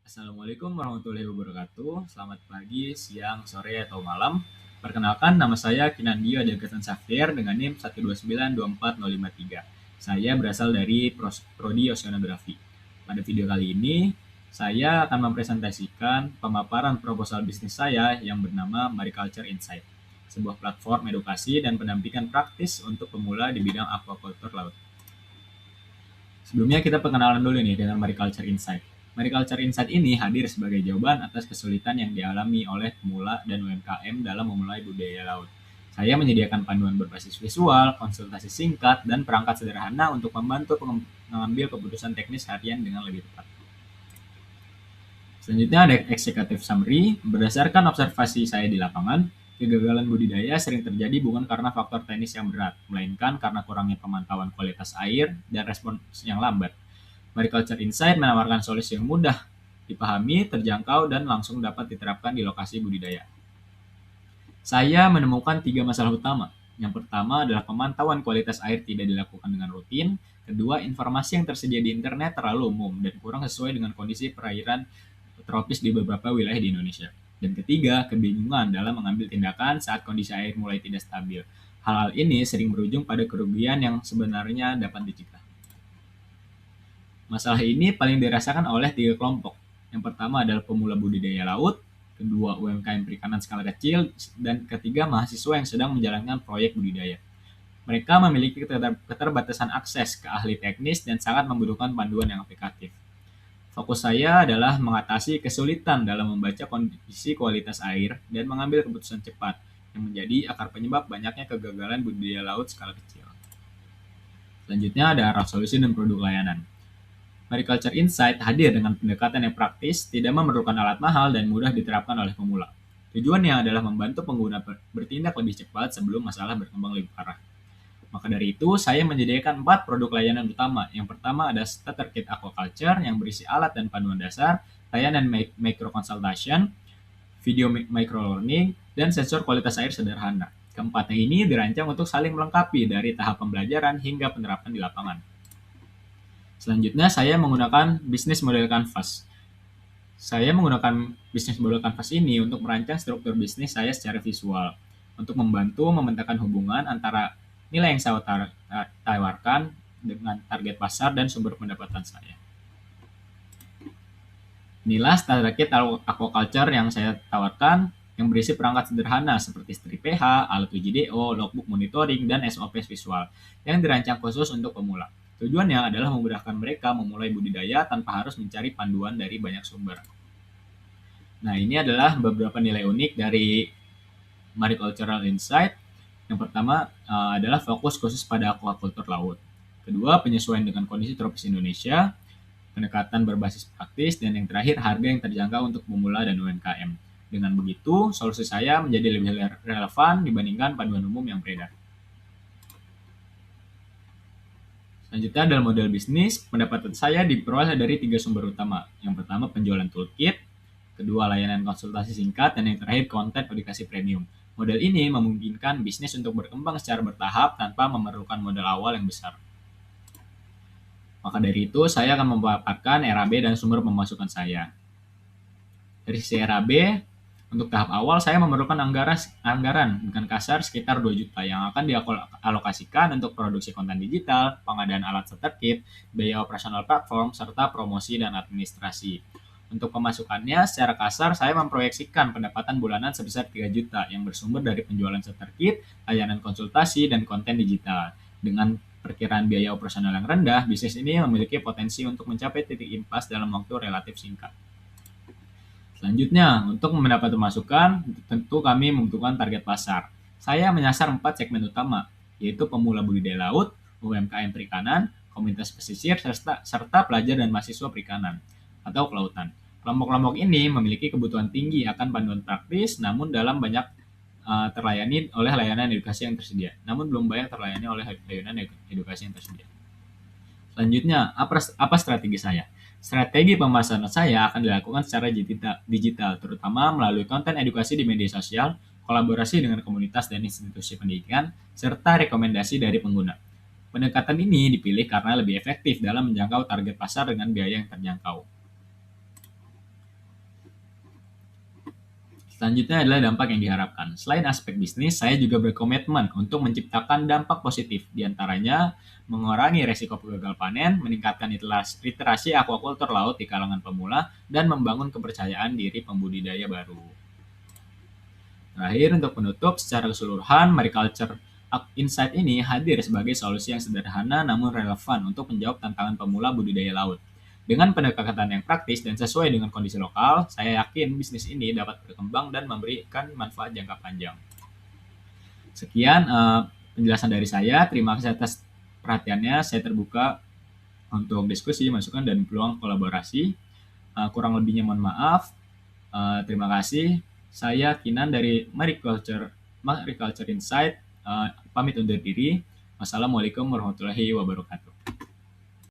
Assalamualaikum warahmatullahi wabarakatuh. Selamat pagi, siang, sore, atau malam. Perkenalkan, nama saya Kinandio Adegatan Safir dengan NIM 129240553. Saya berasal dari Prodi Oceanografi. Pada video kali ini, saya akan mempresentasikan pemaparan proposal bisnis saya yang bernama Mariculture Insight, sebuah platform edukasi dan pendampingan praktis untuk pemula di bidang aquaculture laut. Sebelumnya kita perkenalan dulu nih dengan Mariculture Insight. Mariculture Insight ini hadir sebagai jawaban atas kesulitan yang dialami oleh pemula dan UMKM dalam memulai budidaya laut. Saya menyediakan panduan berbasis visual, konsultasi singkat, dan perangkat sederhana untuk membantu mengambil keputusan teknis harian dengan lebih tepat. Selanjutnya ada executive summary. Berdasarkan observasi saya di lapangan, kegagalan budidaya sering terjadi bukan karena faktor teknis yang berat, melainkan karena kurangnya pemantauan kualitas air dan respons yang lambat. Mariculture Insight menawarkan solusi yang mudah dipahami, terjangkau, dan langsung dapat diterapkan di lokasi budidaya. Saya menemukan 3 masalah utama. Yang pertama adalah pemantauan kualitas air tidak dilakukan dengan rutin. Kedua, informasi yang tersedia di internet terlalu umum dan kurang sesuai dengan kondisi perairan tropis di beberapa wilayah di Indonesia. Dan ketiga, kebingungan dalam mengambil tindakan saat kondisi air mulai tidak stabil. Hal-hal ini sering berujung pada kerugian yang sebenarnya dapat dicegah. Masalah ini paling dirasakan oleh 3 kelompok. Yang pertama adalah pemula budidaya laut, kedua UMKM perikanan skala kecil, dan ketiga mahasiswa yang sedang menjalankan proyek budidaya. Mereka memiliki keterbatasan akses ke ahli teknis dan sangat membutuhkan panduan yang aplikatif. Fokus saya adalah mengatasi kesulitan dalam membaca kondisi kualitas air dan mengambil keputusan cepat, yang menjadi akar penyebab banyaknya kegagalan budidaya laut skala kecil. Selanjutnya ada arah solusi dan produk layanan. Mariculture Insight hadir dengan pendekatan yang praktis, tidak memerlukan alat mahal, dan mudah diterapkan oleh pemula. Tujuannya adalah membantu pengguna bertindak lebih cepat sebelum masalah berkembang lebih parah. Maka dari itu, saya menyediakan 4 produk layanan utama. Yang pertama ada Starter Kit Aquaculture yang berisi alat dan panduan dasar, layanan micro consultation, video micro learning, dan sensor kualitas air sederhana. Keempatnya ini dirancang untuk saling melengkapi dari tahap pembelajaran hingga penerapan di lapangan. Selanjutnya, saya menggunakan bisnis model Canvas. Saya menggunakan bisnis model Canvas ini untuk merancang struktur bisnis saya secara visual, untuk membantu memetakan hubungan antara nilai yang saya tawarkan dengan target pasar dan sumber pendapatan saya. Inilah Starter Kit Aquaculture yang saya tawarkan, yang berisi perangkat sederhana seperti strip pH, alat uji DO, logbook monitoring, dan SOP visual yang dirancang khusus untuk pemula. Tujuannya adalah memudahkan mereka memulai budidaya tanpa harus mencari panduan dari banyak sumber. Nah, ini adalah beberapa nilai unik dari Maricultural Insight. Yang pertama adalah fokus khusus pada aquaculture laut. Kedua, penyesuaian dengan kondisi tropis Indonesia, pendekatan berbasis praktis, dan yang terakhir, harga yang terjangkau untuk pemula dan UMKM. Dengan begitu, solusi saya menjadi lebih relevan dibandingkan panduan umum yang beredar. Selanjutnya dalam model bisnis, pendapatan saya diperoleh dari 3 sumber utama. Yang pertama, penjualan toolkit, kedua, layanan konsultasi singkat, dan yang terakhir, konten edukasi premium. Model ini memungkinkan bisnis untuk berkembang secara bertahap tanpa memerlukan modal awal yang besar. Maka dari itu, saya akan memaparkan RAB dan sumber pemasukan saya. Dari sisi RAB, untuk tahap awal saya memerlukan anggaran dengan kasar sekitar 2 juta yang akan dialokasikan untuk produksi konten digital, pengadaan alat starter kit, biaya operasional platform, serta promosi dan administrasi. Untuk pemasukannya, secara kasar saya memproyeksikan pendapatan bulanan sebesar 3 juta yang bersumber dari penjualan starter kit, layanan konsultasi, dan konten digital. Dengan perkiraan biaya operasional yang rendah, bisnis ini memiliki potensi untuk mencapai titik impas dalam waktu relatif singkat. Selanjutnya, untuk mendapat pemasukan, tentu kami membutuhkan target pasar. Saya menyasar 4 segmen utama, yaitu pemula budidaya laut, UMKM perikanan, komunitas pesisir, serta pelajar dan mahasiswa perikanan atau kelautan. Kelompok-kelompok ini memiliki kebutuhan tinggi akan panduan praktis, namun dalam banyak terlayani oleh layanan edukasi yang tersedia. Namun belum banyak terlayani oleh layanan edukasi yang tersedia. Selanjutnya, apa strategi saya? Strategi pemasaran saya akan dilakukan secara digital, terutama melalui konten edukasi di media sosial, kolaborasi dengan komunitas dan institusi pendidikan, serta rekomendasi dari pengguna. Pendekatan ini dipilih karena lebih efektif dalam menjangkau target pasar dengan biaya yang terjangkau. Selanjutnya adalah dampak yang diharapkan. Selain aspek bisnis, saya juga berkomitmen untuk menciptakan dampak positif, diantaranya mengurangi resiko gagal panen, meningkatkan literasi aquaculture laut di kalangan pemula, dan membangun kepercayaan diri pembudidaya baru. Terakhir, untuk penutup, secara keseluruhan, Mariculture Insight ini hadir sebagai solusi yang sederhana namun relevan untuk menjawab tantangan pemula budidaya laut. Dengan pendekatan yang praktis dan sesuai dengan kondisi lokal, saya yakin bisnis ini dapat berkembang dan memberikan manfaat jangka panjang. Sekian penjelasan dari saya. Terima kasih atas perhatiannya. Saya terbuka untuk diskusi, masukan, dan peluang kolaborasi. Kurang lebihnya mohon maaf. Terima kasih. Saya Kinan dari Mariculture Insight. Pamit undur diri. Wassalamualaikum warahmatullahi wabarakatuh.